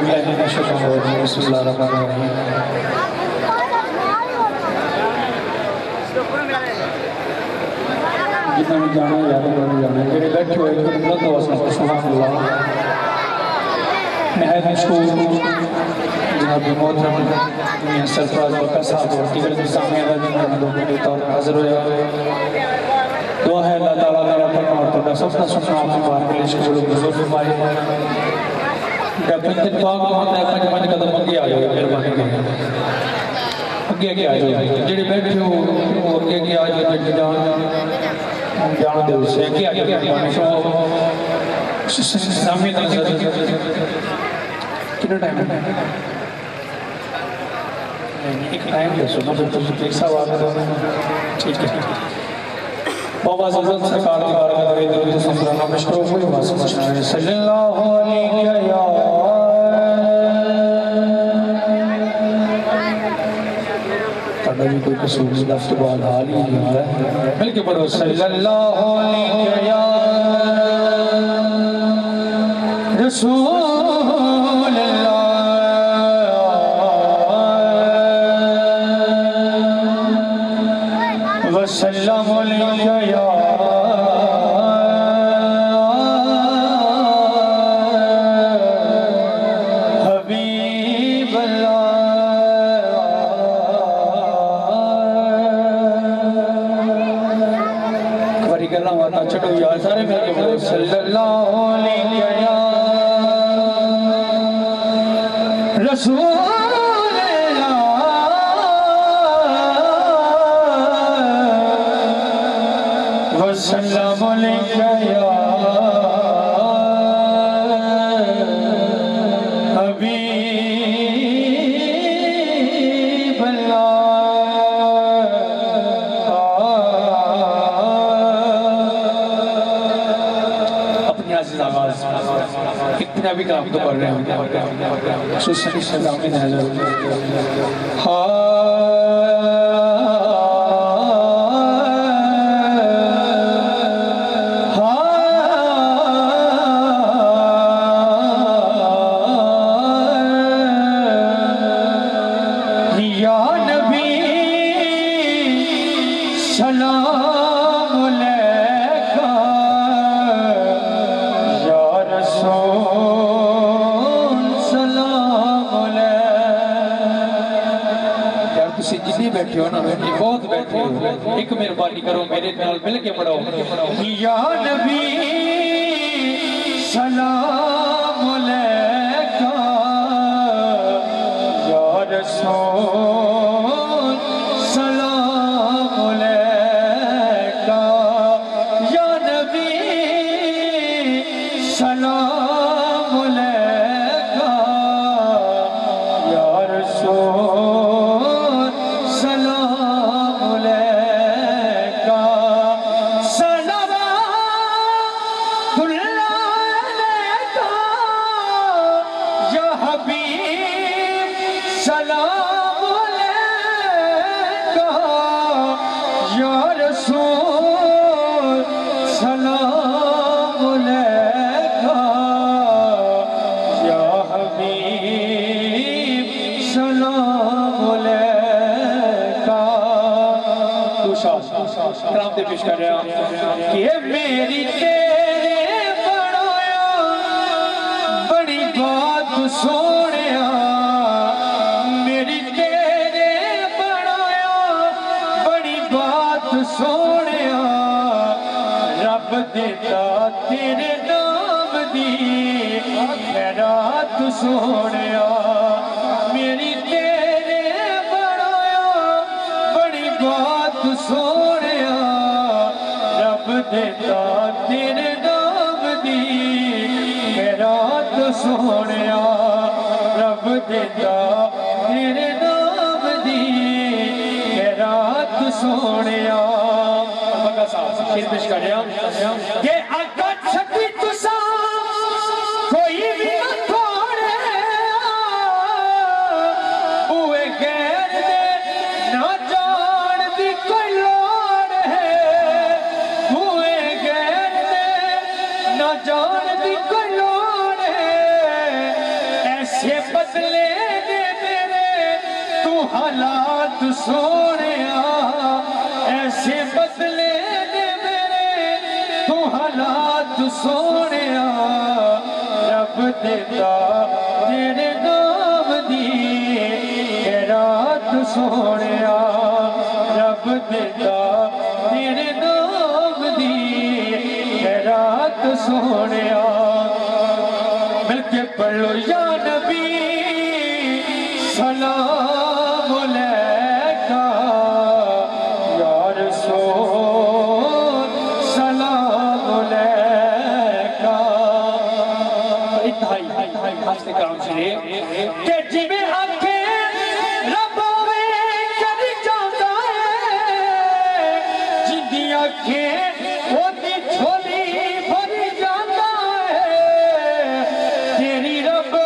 بالله من الشيطان الرجيم بسم الله الرحمن الرحيم جتنا بھی جانا ہے یاد کرنے جانا ہے جڑے بیٹھے ہوئے تھے بلند آواز میں سبحان اللہ نہایت مشکور جناب محترم میاں سرفراز بکر صاحب اور دیگر نظامیہ رضی لوگوں کے طور پر حاضر ہوئے دعا ہے اللہ تعالیٰ میرا پڑھنا اور تھوڑا سفتا سننا آپ مبارک کے لیے قبول و منظور فرمائے جب بندن پاک وہاں ہے پنج قدم اگے آ جائے مہربانی کریں اگے آ جائے جڑے بیٹھے ہو وہ اگے آ جائے جڑے جان دے اسے اگے آ جائے نظامی کتنا ٹائم ہے ایک ٹائم ہے سنو پھر تم ایک سوال ٹھیک ہے بابا زلزل سرکار کی بارگاہ میں درود سمرانا مشکور ہوئی واسم مشنائے صلی اللہ علیہ یا تڑا بھی کوئی قصور نہیں لفظ بعد حال ہی نہیں ہے ملکہ پڑھو صلی اللہ علیہ یا رسول اللہ وسلم علیہ یا حبیب اللہ کبھاری کرنا ہوتا چھٹو یا سارے ملکے بولے صلی اللہ علیہ یا رسول وسلم علیکہ یا حبیب اللہ اپنی عزیز آواز اتنا بھی کام تو پڑھ رہے ہیں سوسنی سلامی نظر سلام علیکہ یا رسول سلام علیکہ یار تسی جتنی بیٹھے ہو نا بیٹھے بہت بیٹھے ہو ایک مہربانی کرو میرے نال مل کے پڑھو یا نبی سلام علیکہ یا رسول سلام علیکہ یا نبی سلام علیکہ یا رسول سلام علیکہ صلوات اللہ علیکہ یا حبیب سلام علیکہ یا رسول سلام علیکہ یا حبیب سلام علیکہ تو شاہ کرام دے پیش کر رہے ہیں کہ میری تیرے بڑھایا بڑی بات سوڑیا میری تیرے بڑھایا بڑی بات سوڑیا رب دیتا تیرے نام دی خیرات سوڑیا میری تیرے بڑھایا بڑی بات سوڑیا رب دیتا تیرے نام دی خیرات سوڑیا رب دیتا تیرے نام دی خیرات سوڑیا بگا صاحب شیر پیش کر رہا کہ اگر چھتی تسا کوئی بھی نہ تھوڑے اوے غیر دے نہ جان دی کوئی لوڑ ہے اوے غیر دے نہ جان دی کوئی لوڑ ہے ایسے بدلے دے میرے تو حالات سونیا ایسے بدلے دے میرے تو حالات سونیا رب دیتا تیرے نام دی خیرات سونیا رب دیتا تیرے نام دی خیرات سونیا مل کے پڑھو یا نبی سلام علیکہ یا رسول سلام علیکہ انتہائی حسن کرام چلے کہ جی میں آنکھیں رب میں کری جاتا ہے جن دی آنکھیں وہ دی چھولی بھری جاتا ہے تیری رب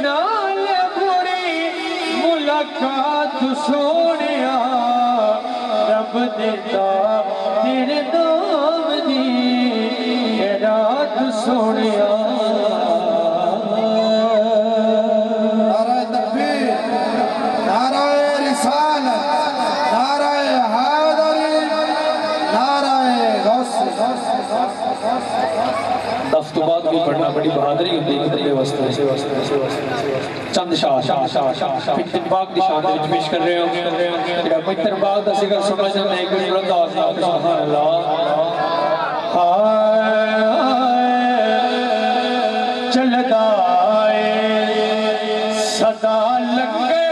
نال بری ملاقات سونیا رب دیتا تیرے نام دی خیرات سونیا نعرہ تکبیر نعرہ رسالت نعرہ حیدری نعرہ غوث دفتو بعد بھی پڑھنا بڑی بہادری ہوتی ہے کتنے واسطے چند شاہ پتن پاک دی شان دے پیش کر رہے ہوں پھر پتن پاک دا ذکر سمجھ جانے ایک بڑی بلند آواز ہے سبحان اللہ چلدا اے صدا لگے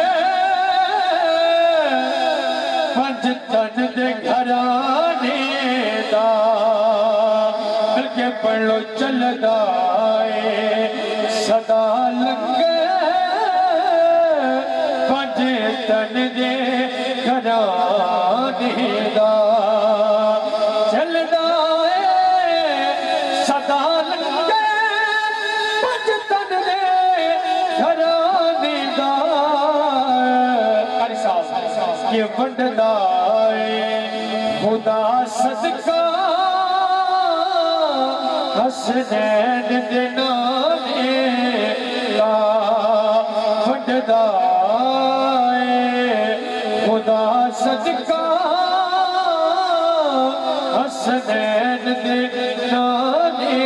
پنج تن دے گھرانے دا مل کے پڑھ لو چلدا اے صدا لگے پنج تن دے گھرانے دا چلدا اے صدا لگے پنج تن دے گھرانے دا یہ بڑھدا اے خدا صدقہ حسنین دے نانے دا بڑھدا اے خدا صدقہ حسنین دے نانے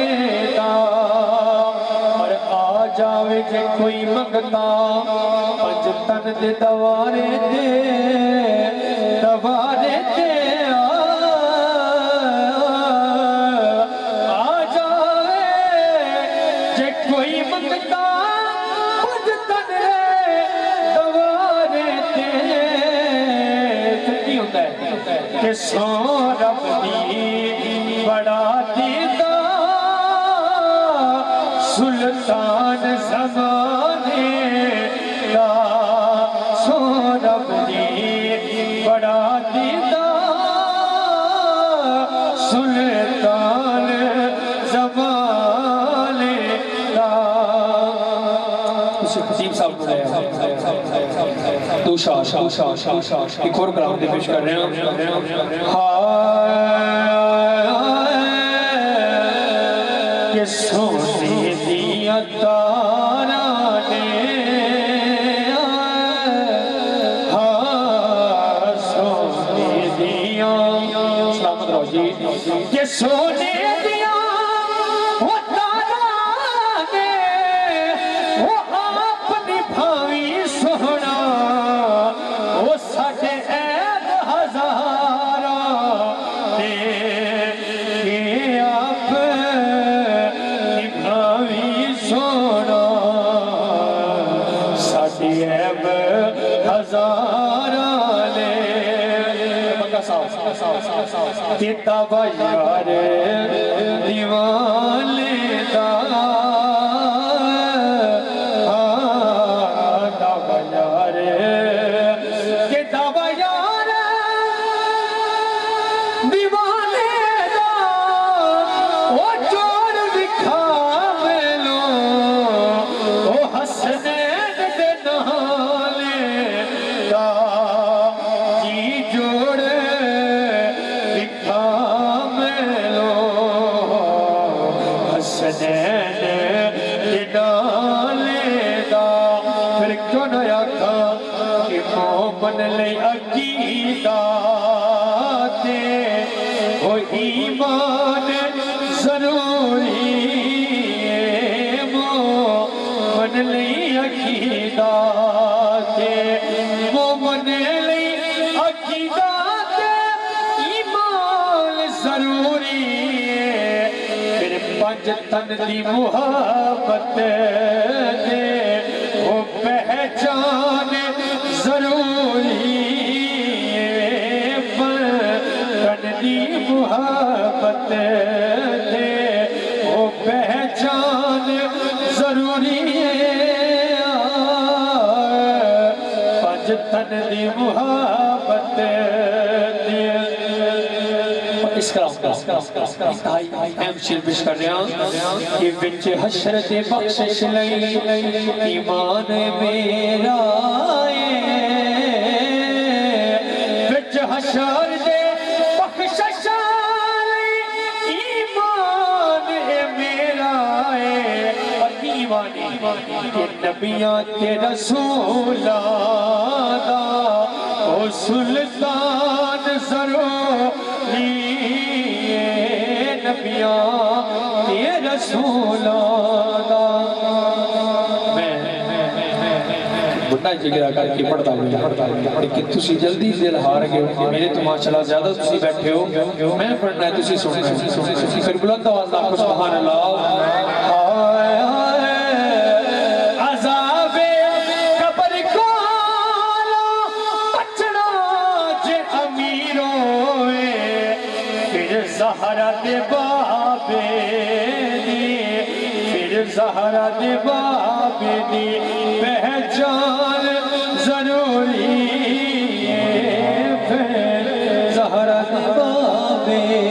دا اور آ جاوے جے کوئی منگتا پنج تن دے دوارے دے آ جاوے جے کوئی منگتا پنج تن دے دوارے دے کی ہوتا ہے کہ سو رب دی بڑا دیدہ سلطان زمانے کا سو رب دی بڑا دیدہ سلطان زمانے کا اسے خطیب صاحب کو لے دو شاہ ایک اور کلام دے پیش کر رہے ہیں کہ سونے دیا تارانے سونے دیا سلامت رہو جی کہ سونے دیا وہ تارانے وہ آپ نبھاوی سونا وہ ساڑھے عید ہزارہ دے کہ آپ نبھاوی سونا ساڑھے عید ہزارہ لے مکہ صاحب دیتا بیار دیوانے دا کیوں نہ آکھاں کہ مومن لئی عقیدہ تے وہ ایمان ضروری ہے مومن لئی عقیدہ تے مومن لئی عقیدہ تے ایمان ضروری ہے پھر پنج تن دی محبت دے وہ پہچان ضروری ہے تن دی محبت دے وہ پہچان ضروری ہے پنج تن دی محبت دے اس کا اہم شیر پیش کر رہے ہیں کہ وچ حشر تے بخشش لئی ایمان میرا وچ حشر تے بخشش لئی ایمان میرا ایمان کہ نبیاں تے رسولاں دا او سلطان ضروری نبیاں تے رسولاں دا میں بڑا جگرہ کر کے پڑھتا ہوں لیکن تسی جلدی دل ہار گئے میرے تو ماشاءاللہ زیادہ تسی بیٹھے ہو میں پڑھنا ہے تسی سننا ہے پھر بلند آواز نہ سبحان اللہ عذاب قبر کو بچنا جے امیروں پھر زہرہ دے بابے دی پھر زہرہ دے بابے دی پہچان ضروری ہے پھر زہرہ دے بابے